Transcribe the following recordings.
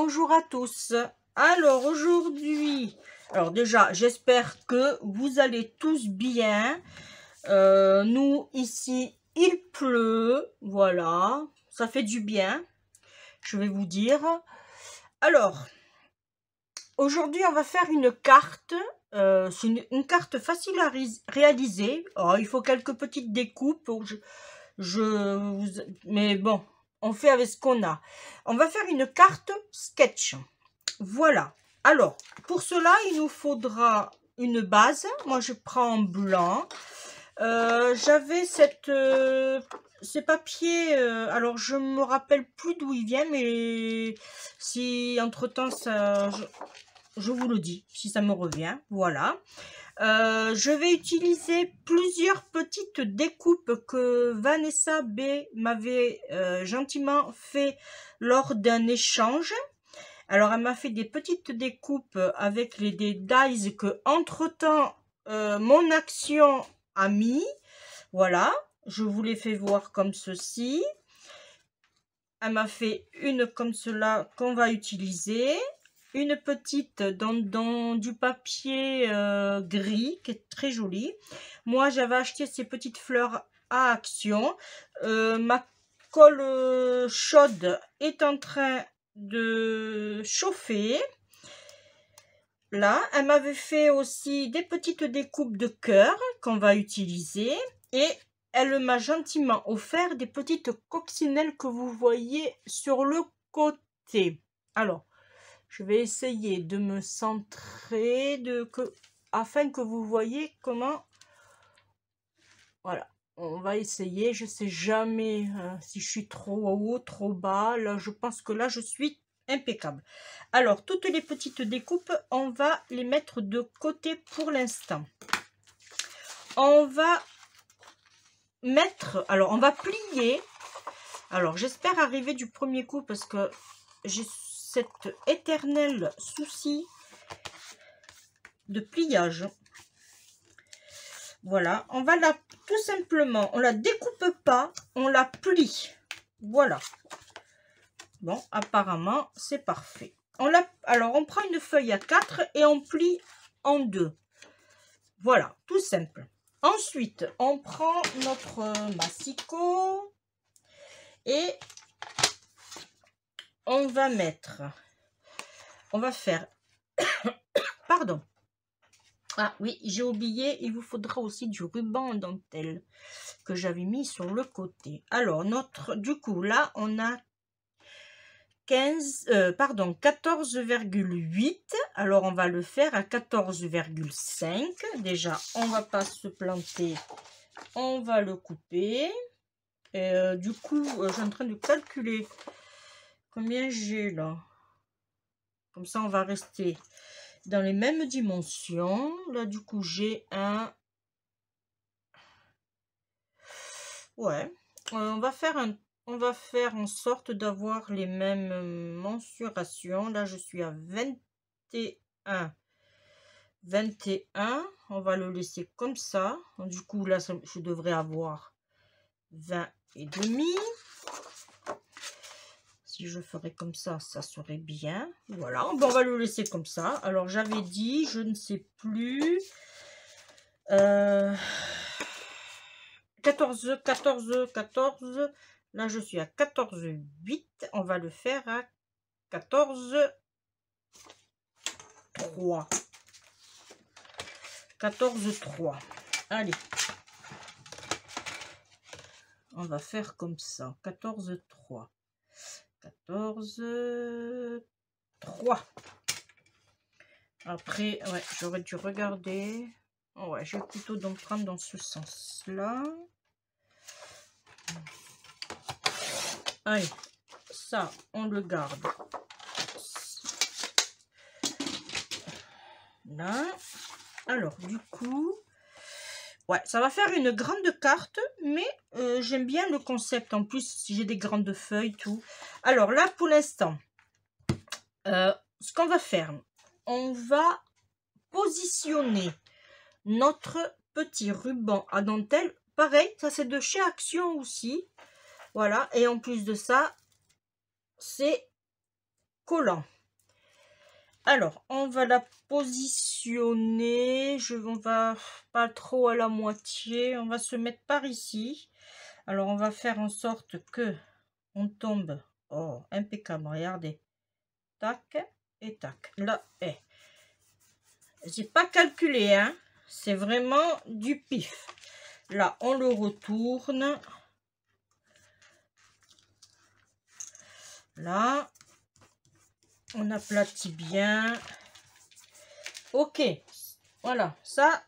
Bonjour à tous. Alors aujourd'hui, déjà j'espère que vous allez tous bien. Nous ici il pleut, voilà, ça fait du bien, je vais vous dire. Alors aujourd'hui on va faire une carte. C'est une carte facile à réaliser. Alors, il faut quelques petites découpes. Mais bon, on fait avec ce qu'on a. On va faire une carte sketch. Voilà. Alors, pour cela, il nous faudra une base. Moi, je prends en blanc. J'avais ces papiers. Alors, je me rappelle plus d'où ils viennent, mais si entre-temps, je vous le dis, si ça me revient. Voilà. Je vais utiliser plusieurs petites découpes que Vanessa B m'avait gentiment fait lors d'un échange. Alors, elle m'a fait des petites découpes avec des dies que, entre-temps, mon action a mis. Voilà, je vous les fais voir comme ceci. Elle m'a fait une comme cela qu'on va utiliser. Une petite dans du papier gris qui est très joli. Moi, j'avais acheté ces petites fleurs à Action. Ma colle chaude est en train de chauffer. Là, elle m'avait fait aussi des petites découpes de cœur qu'on va utiliser. Et elle m'a gentiment offert des petites coccinelles que vous voyez sur le côté. Alors, je vais essayer de me centrer afin que vous voyez comment. Voilà, on va essayer. Je sais jamais si je suis trop haut, trop bas. Là, je pense que là, je suis impeccable. Alors, toutes les petites découpes, on va les mettre de côté pour l'instant. On va mettre, alors on va plier. Alors, j'espère arriver du premier coup parce que j'ai cet éternel souci de pliage. Voilà, on va tout simplement, on la découpe pas, on la plie. Voilà. Bon, apparemment, c'est parfait. Alors, on prend une feuille à 4 et on plie en 2. Voilà, tout simple. Ensuite, on prend notre massicot et on va faire, pardon. Ah oui, j'ai oublié, il vous faudra aussi du ruban en dentelle que j'avais mis sur le côté. Alors, du coup, là, on a 14,8. Alors, on va le faire à 14,5. Déjà, on va pas se planter. On va le couper. Et, du coup, je suis en train de calculer combien j'ai là. Comme ça, on va rester dans les mêmes dimensions. Là, du coup, j'ai un... Ouais. On va faire en sorte d'avoir les mêmes mensurations. Là, je suis à 21. 21. On va le laisser comme ça. Du coup, là, je devrais avoir 20 et demi. Si je ferais comme ça, ça serait bien. Voilà, bon, on va le laisser comme ça. Alors, j'avais dit, je ne sais plus... 14. Là, je suis à 14,8. On va le faire à 14,3. 14,3. Allez. On va faire comme ça. 14,3. 14,3. Après, ouais, j'aurais dû regarder. Ouais, je vais plutôt donc prendre dans ce sens-là. Allez, ça, on le garde. Là. Alors, du coup, ouais, ça va faire une grande carte, mais j'aime bien le concept. En plus, si j'ai des grandes feuilles, tout. Alors là, pour l'instant, ce qu'on va faire, on va positionner notre petit ruban à dentelle. Pareil, ça c'est de chez Action aussi. Voilà, et en plus de ça, c'est collant. Alors, on va la positionner. On va pas trop à la moitié. On va se mettre par ici. Alors, on va faire en sorte que on tombe. Oh, impeccable, regardez. Tac et tac. Là, j'ai pas calculé, hein. C'est vraiment du pif. Là, on le retourne. Là, on aplatit bien. Ok, voilà, ça,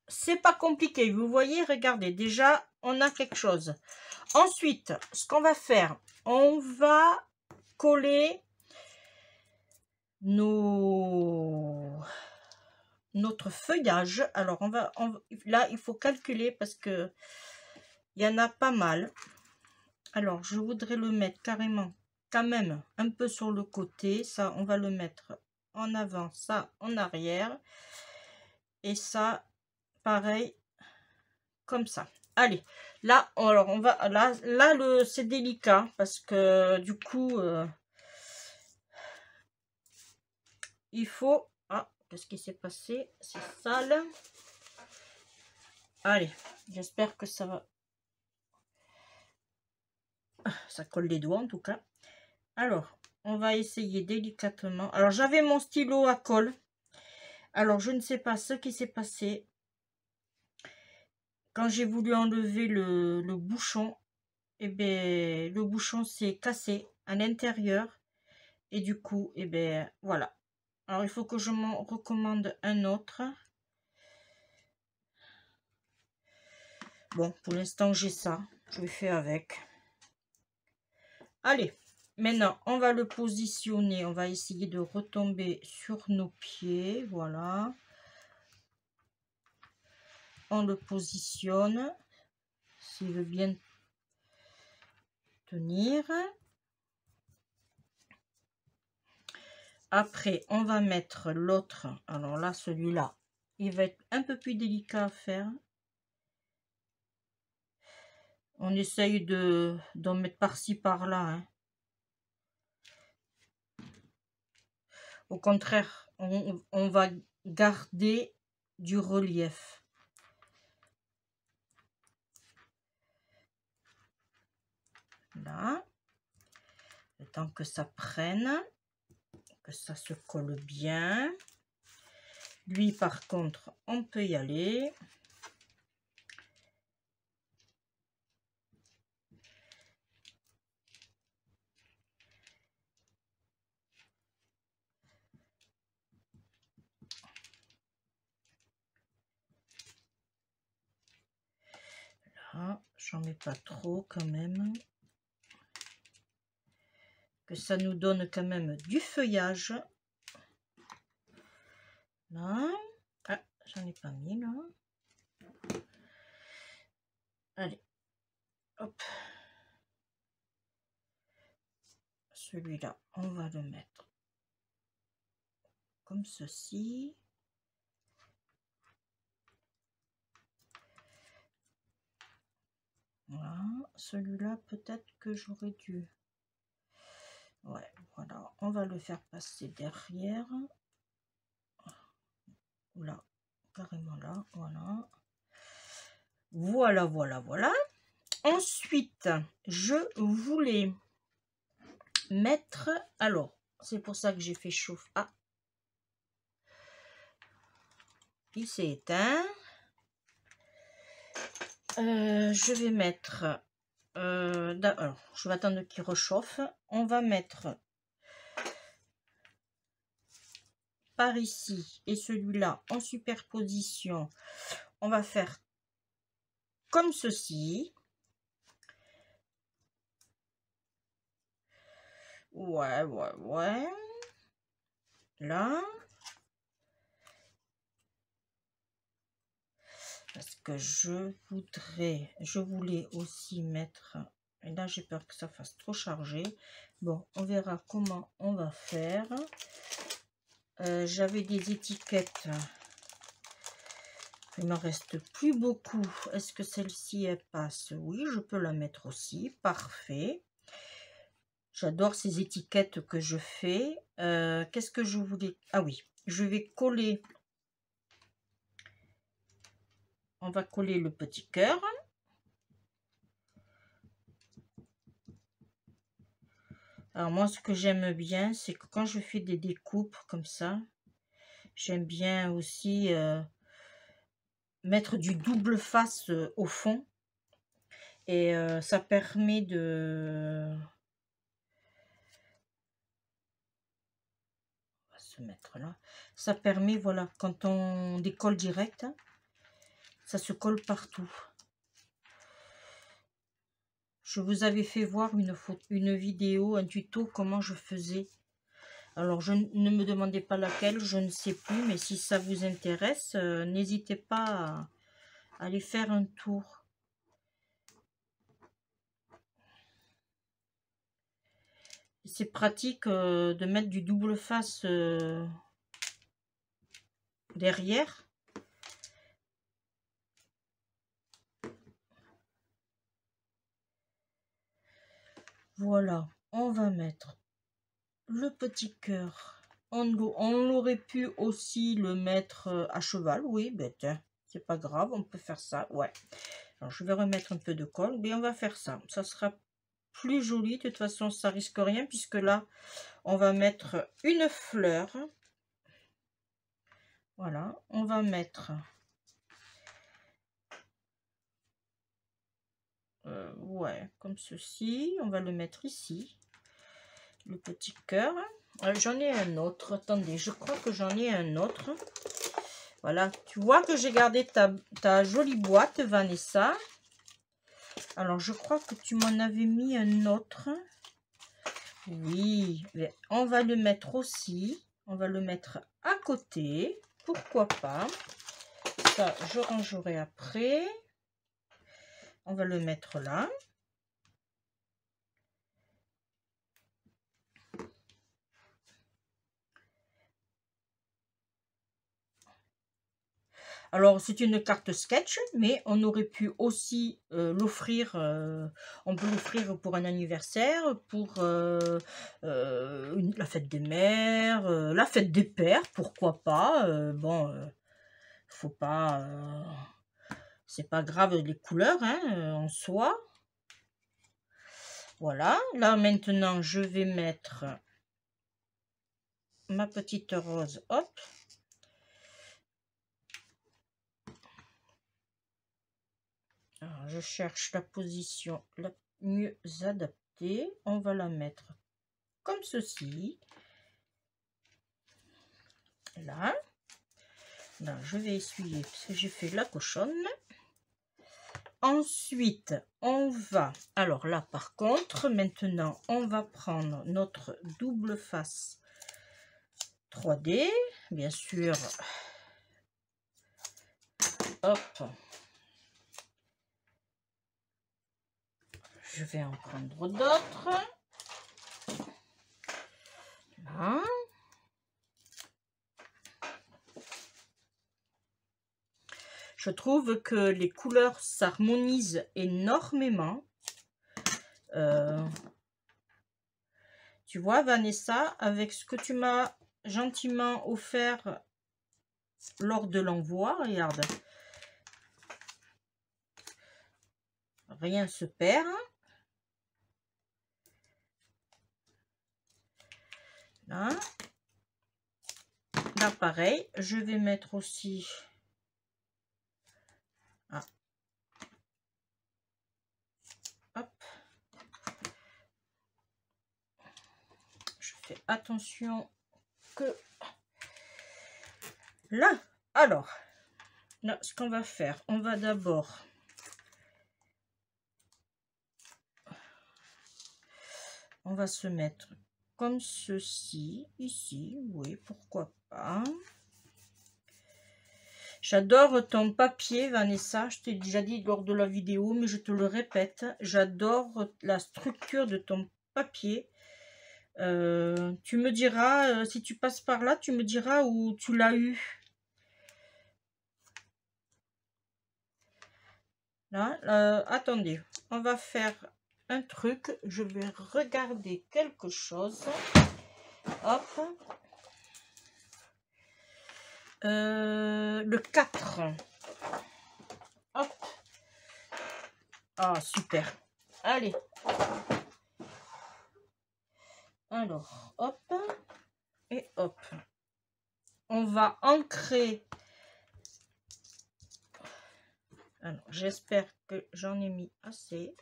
c'est pas compliqué. Vous voyez, regardez, déjà, on a quelque chose. Ensuite, ce qu'on va faire, on va coller notre feuillage. Alors, là, il faut calculer parce que il y en a pas mal. Alors, je voudrais le mettre carrément, quand même, un peu sur le côté. Ça, on va le mettre en avant, ça en arrière. Et ça, pareil, comme ça. Allez, là, alors on va, là c'est délicat parce que du coup, il faut, ah, qu'est-ce qui s'est passé? C'est sale. Allez, j'espère que ça va. Ça colle les doigts en tout cas. Alors, on va essayer délicatement. Alors, j'avais mon stylo à colle. Alors, je ne sais pas ce qui s'est passé. Quand j'ai voulu enlever le bouchon, et bien, le bouchon s'est cassé à l'intérieur. Et du coup, et bien, voilà. Alors, il faut que je m'en recommande un autre. Bon, pour l'instant, j'ai ça. Je vais faire avec. Allez, maintenant, on va le positionner. On va essayer de retomber sur nos pieds. Voilà. On le positionne. S'il veut bien tenir. Après, on va mettre l'autre. Alors là, celui-là, il va être un peu plus délicat à faire. On essaye d'en mettre par-ci, par-là. Hein. Au contraire, on va garder du relief. Là. Le temps que ça prenne. Que ça se colle bien. Lui, par contre, on peut y aller. Là, j'en mets pas trop quand même. Que ça nous donne quand même du feuillage. Là. Ah, j'en ai pas mis là. Allez. Hop. Celui-là, on va le mettre comme ceci. Voilà. Celui-là, peut-être que j'aurais dû... Ouais, voilà. On va le faire passer derrière. Là, carrément là. Voilà. Voilà, voilà, voilà. Ensuite, je voulais mettre... Alors, c'est pour ça que j'ai fait chauffer. Ah, il s'est éteint. Je vais mettre... alors, je vais attendre qu'il réchauffe. On va mettre par ici et celui-là en superposition. On va faire comme ceci. Ouais, ouais, ouais. Là. Parce que je voulais aussi mettre... Et là, j'ai peur que ça fasse trop chargé. Bon, on verra comment on va faire. J'avais des étiquettes. Il m'en reste plus beaucoup. Est-ce que celle-ci, elle passe? Oui, je peux la mettre aussi. Parfait. J'adore ces étiquettes que je fais. Qu'est-ce que je voulais... Ah oui, je vais coller... On va coller le petit cœur. Alors moi, ce que j'aime bien, c'est que quand je fais des découpes comme ça, j'aime bien aussi mettre du double face au fond. Et ça permet de... On va se mettre là. Ça permet, voilà, quand on décolle direct, ça se colle partout. Je vous avais fait voir une vidéo, un tuto, comment je faisais. Alors, ne me demandez pas laquelle, je ne sais plus, mais si ça vous intéresse, n'hésitez pas à aller faire un tour. C'est pratique de mettre du double face derrière. Voilà, on va mettre le petit cœur. On aurait pu aussi le mettre à cheval, oui, ben c'est pas grave, on peut faire ça, ouais. Alors, je vais remettre un peu de colle, mais on va faire ça. Ça sera plus joli, de toute façon, ça risque rien, puisque là, on va mettre une fleur. Voilà, on va mettre... ouais, comme ceci. On va le mettre ici. Le petit cœur. J'en ai un autre. Attendez, je crois que j'en ai un autre. Voilà, tu vois que j'ai gardé ta jolie boîte, Vanessa. Alors, je crois que tu m'en avais mis un autre. Oui, on va le mettre aussi. On va le mettre à côté. Pourquoi pas? Ça, je rangerai après. On va le mettre là. Alors, c'est une carte sketch, mais on aurait pu aussi l'offrir. On peut l'offrir pour un anniversaire, pour la fête des mères, la fête des pères, pourquoi pas. Bon, faut pas... c'est pas grave les couleurs hein, en soi. Voilà. Là, maintenant, je vais mettre ma petite rose. Hop. Alors, je cherche la position la mieux adaptée. On va la mettre comme ceci. Là. Là, je vais essuyer parce que j'ai fait la cochonne. Ensuite, on va... Alors là, par contre, maintenant, on va prendre notre double face 3D. Bien sûr. Hop. Je vais en prendre d'autres. Là. Je trouve que les couleurs s'harmonisent énormément. Tu vois, Vanessa, avec ce que tu m'as gentiment offert lors de l'envoi, regarde. Rien se perd. Là. Là, pareil, je vais mettre aussi... Ah. Hop. Je fais attention que... Là, alors, là, ce qu'on va faire, on va d'abord... On va se mettre comme ceci, ici, oui, pourquoi pas. J'adore ton papier, Vanessa, je t'ai déjà dit lors de la vidéo, mais je te le répète, j'adore la structure de ton papier. Tu me diras, si tu passes par là, tu me diras où tu l'as eu. Là, attendez, on va faire un truc. Je vais regarder quelque chose. Hop. Le 4. Hop. Ah, super. Allez. Alors, hop. Et hop. On va ancrer. Alors, j'espère que j'en ai mis assez.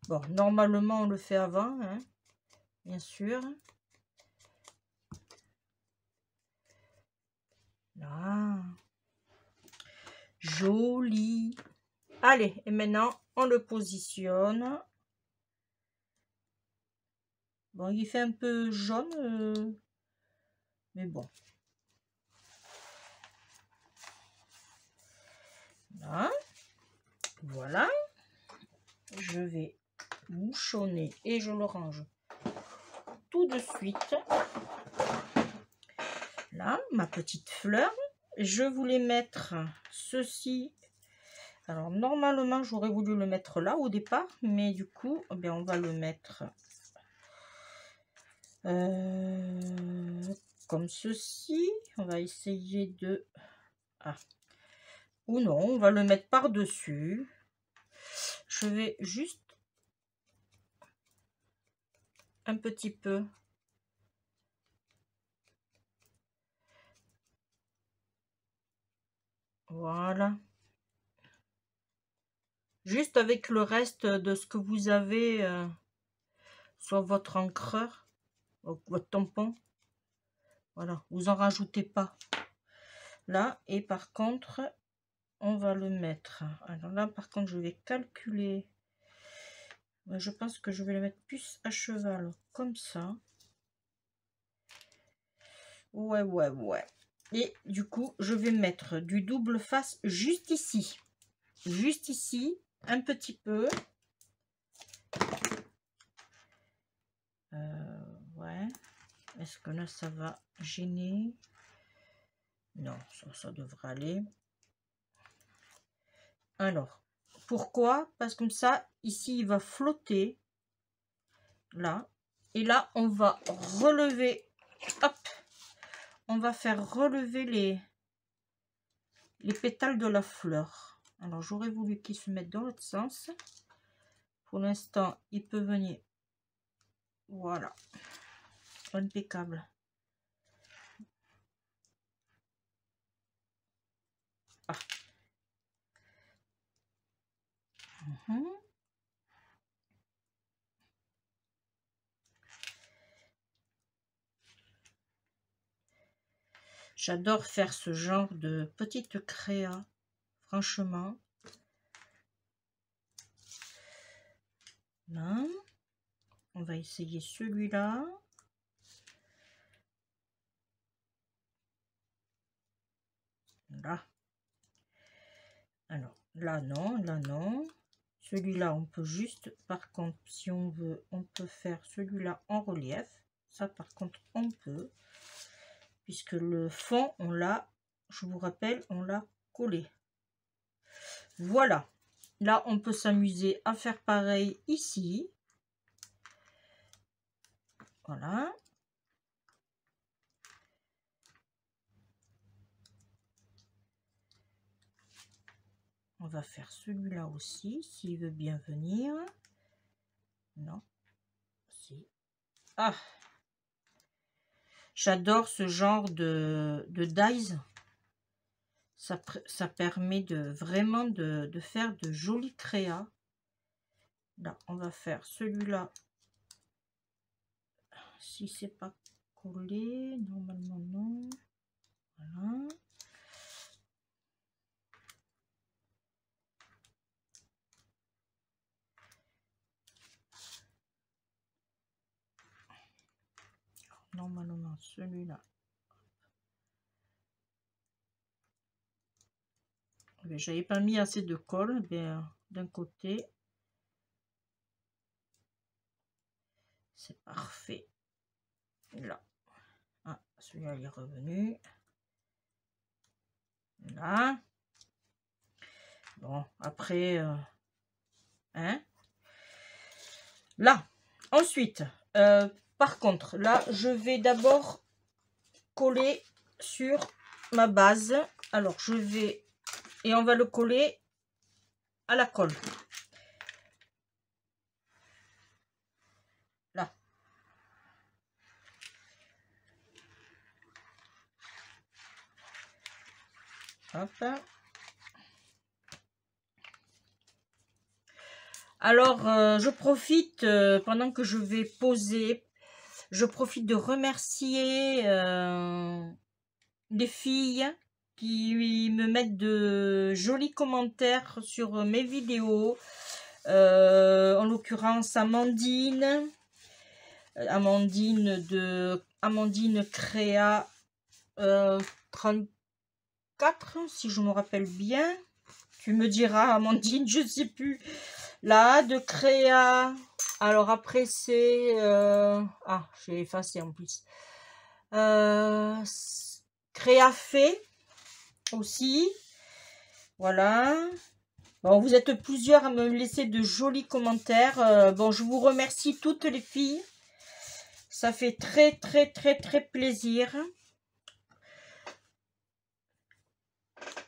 Bon, normalement, on le fait avant, hein, bien sûr. Là. Joli. Allez, et maintenant, on le positionne. Bon, il fait un peu jaune, mais bon. Là. Voilà. Je vais bouchonner et je le range tout de suite. Là, ma petite fleur. Je voulais mettre ceci. Alors, normalement, j'aurais voulu le mettre là au départ, mais du coup, eh bien, on va le mettre comme ceci. On va essayer de... Ah. Ou non, on va le mettre par-dessus. Je vais juste un petit peu. Voilà. Juste avec le reste de ce que vous avez sur votre encreur, votre tampon. Voilà, vous en rajoutez pas. Là, et par contre, on va le mettre. Alors là, par contre, je vais calculer. Je pense que je vais le mettre plus à cheval, comme ça. Ouais, ouais, ouais. Et du coup, je vais mettre du double face juste ici. Juste ici, un petit peu. Ouais. Est-ce que là, ça va gêner? Non, ça devrait aller. Alors, pourquoi? Parce que comme ça, ici, il va flotter. Là. Et là, on va relever. Hop. On va faire relever les pétales de la fleur. Alors, j'aurais voulu qu'il se mette dans l'autre sens. Pour l'instant, il peut venir. Voilà. Impeccable. Ah. J'adore faire ce genre de petite créa, franchement. Là, on va essayer celui-là. Là. Alors, là non, là non. Celui-là, on peut juste, par contre, si on veut, on peut faire celui-là en relief. Ça, par contre, on peut. Puisque le fond, on l'a, je vous rappelle, on l'a collé. Voilà. Là, on peut s'amuser à faire pareil ici. Voilà. On va faire celui-là aussi, s'il veut bien venir. Non. Si. Ah! J'adore ce genre de dies. Ça permet de vraiment de faire de jolis créas. Là, on va faire celui-là. Si c'est pas collé, normalement non. Voilà. Normalement celui-là. J'avais pas mis assez de colle, bien d'un côté. C'est parfait. Là. Ah, celui-là il est revenu. Là. Bon, après, hein. Là, ensuite, par contre, là, je vais d'abord coller sur ma base. Alors, je vais, et on va le coller à la colle. Là. Hop. Alors, je profite, pendant que je vais poser, je profite de remercier les filles qui me mettent de jolis commentaires sur mes vidéos. En l'occurrence, Amandine de Amandine Créa 34, si je me rappelle bien. Tu me diras, Amandine, je sais plus. Là, de Créa. Alors après, c'est... ah, j'ai effacé en plus. Créafait aussi. Voilà. Bon, vous êtes plusieurs à me laisser de jolis commentaires. Bon, je vous remercie toutes les filles. Ça fait très, très, très, très plaisir.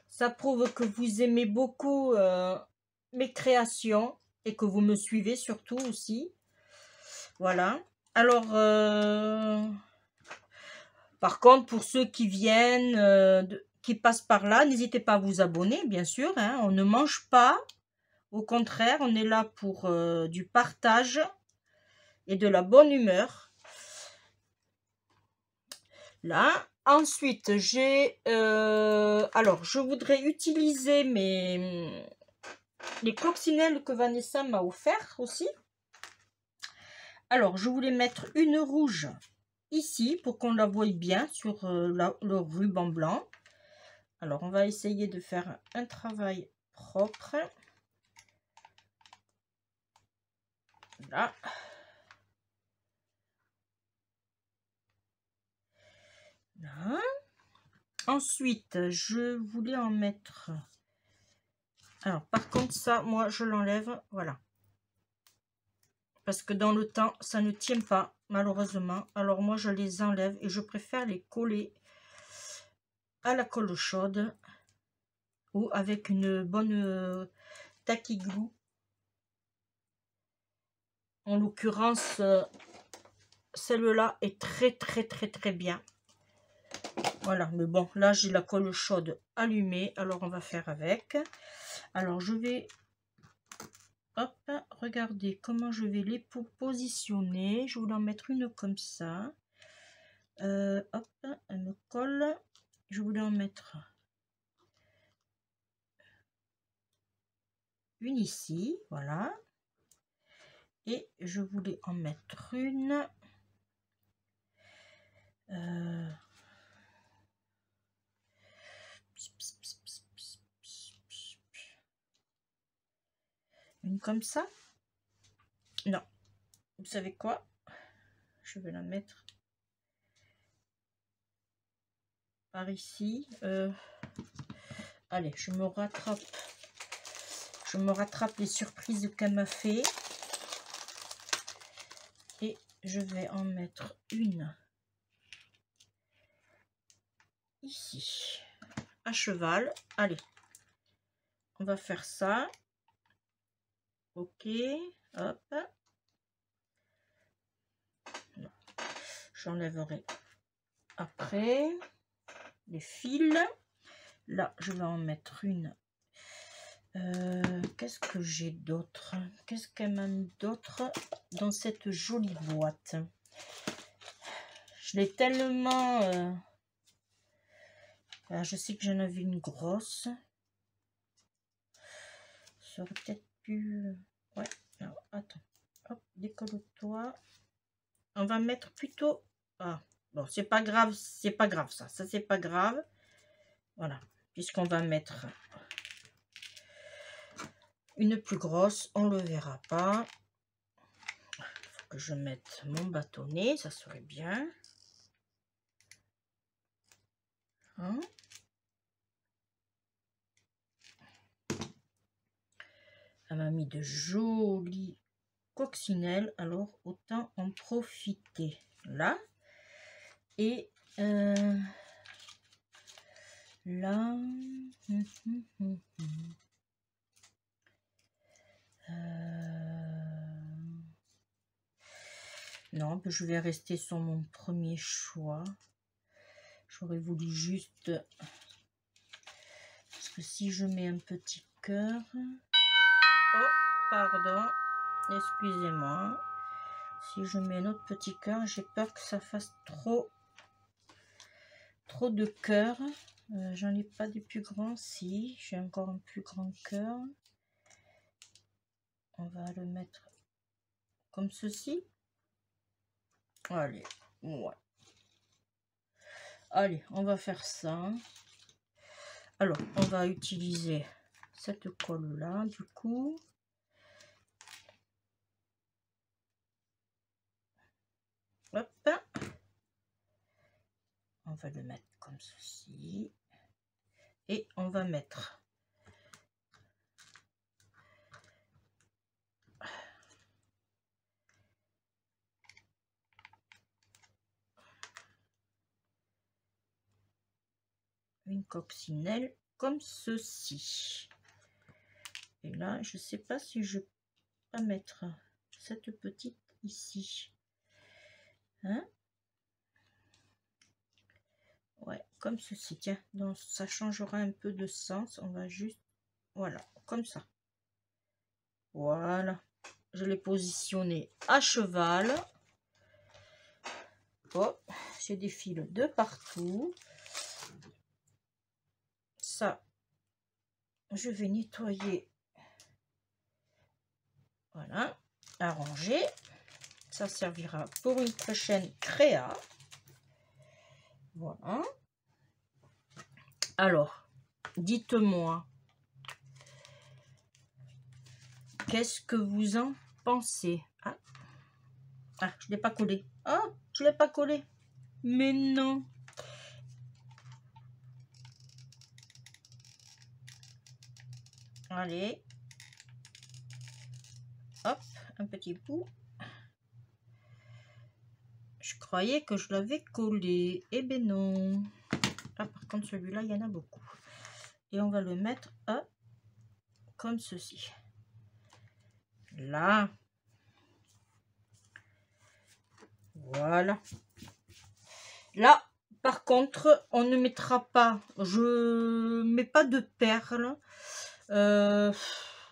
Ça prouve que vous aimez beaucoup mes créations et que vous me suivez surtout aussi. Voilà. Alors, par contre, pour ceux qui viennent, qui passent par là, n'hésitez pas à vous abonner, bien sûr. Hein. On ne mange pas. Au contraire, on est là pour du partage et de la bonne humeur. Là. Ensuite, j'ai... alors, je voudrais utiliser les coccinelles que Vanessa m'a offert aussi. Alors, je voulais mettre une rouge ici pour qu'on la voie bien sur le ruban blanc. Alors, on va essayer de faire un travail propre. Là. Là. Ensuite, je voulais en mettre... Alors, par contre, ça, moi, je l'enlève. Voilà. Parce que dans le temps, ça ne tient pas, malheureusement. Alors, moi, je les enlève et je préfère les coller à la colle chaude ou avec une bonne tacky glue. En l'occurrence, celle-là est très, très, très, très bien. Voilà, mais bon, là, j'ai la colle chaude allumée. Alors, on va faire avec. Alors, je vais... Hop, regardez comment je vais les positionner. Je voulais en mettre une comme ça. Hop, elle me colle. Je voulais en mettre une ici, voilà. Et je voulais en mettre une... une comme ça. Non, vous savez quoi? Je vais la mettre par ici. Allez, je me rattrape. Je me rattrape les surprises qu'elle m'a fait. Et je vais en mettre une ici, à cheval. Allez, on va faire ça. Ok, hop. J'enlèverai après les fils. Là, je vais en mettre une. Qu'est-ce que j'ai d'autre? Qu'est-ce qu'elle m'a mis d'autre dans cette jolie boîte? Je l'ai tellement... je sais que j'en avais une grosse. Ça aurait peut-être pu... Ouais, alors, attends. Hop, décolle-toi. On va mettre plutôt... Ah, bon, c'est pas grave ça. Ça, c'est pas grave. Voilà, puisqu'on va mettre une plus grosse, on le verra pas. Il faut que je mette mon bâtonnet, ça serait bien. Hein? Elle m'a mis de jolies coccinelles, alors autant en profiter. Là. Et là. Non, je vais rester sur mon premier choix. J'aurais voulu juste... Parce que si je mets un petit cœur... Oh, pardon. Excusez-moi. Si je mets un autre petit cœur, j'ai peur que ça fasse trop de cœur. J'en ai pas des plus grands. Si, j'ai encore un plus grand cœur. On va le mettre comme ceci. Allez, ouais. Allez, on va faire ça. Alors, on va utiliser cette colle-là, du coup. Hop. On va le mettre comme ceci. Et on va mettre une coccinelle comme ceci. Et là, je sais pas si je peux mettre cette petite ici. Hein? Ouais, comme ceci. Tiens, donc ça changera un peu de sens. On va juste, voilà, comme ça. Voilà. Je l'ai positionné à cheval. Oh, j'ai des fils de partout. Ça, je vais nettoyer. Voilà, arranger. Ça servira pour une prochaine créa. Voilà. Alors, dites-moi, qu'est-ce que vous en pensez? Ah, je ne l'ai pas collé. Ah, je ne l'ai pas collé. Mais non. Allez. Hop, un petit bout. Je croyais que je l'avais collé. Eh ben non. Ah, par contre, celui-là, il y en a beaucoup. Et on va le mettre comme ceci. Là. Voilà. Là, par contre, on ne mettra pas, je mets pas de perles.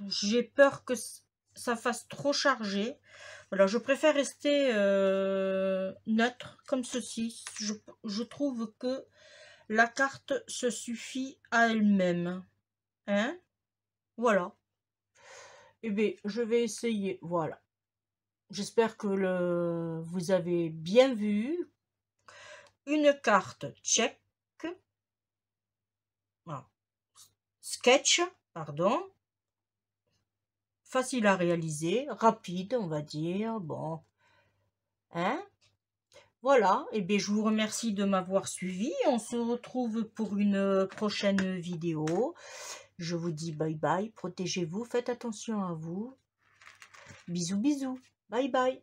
J'ai peur que ça fasse trop chargé. Voilà, je préfère rester neutre, comme ceci. Je trouve que la carte se suffit à elle-même. Hein? Voilà. Eh bien, je vais essayer. Voilà. J'espère que vous avez bien vu. Une carte tchèque. Ah, sketch, pardon. Facile à réaliser, rapide, on va dire. Bon. Hein? Voilà. Et bien, je vous remercie de m'avoir suivi. On se retrouve pour une prochaine vidéo. Je vous dis bye bye. Protégez-vous. Faites attention à vous. Bisous, bisous. Bye bye.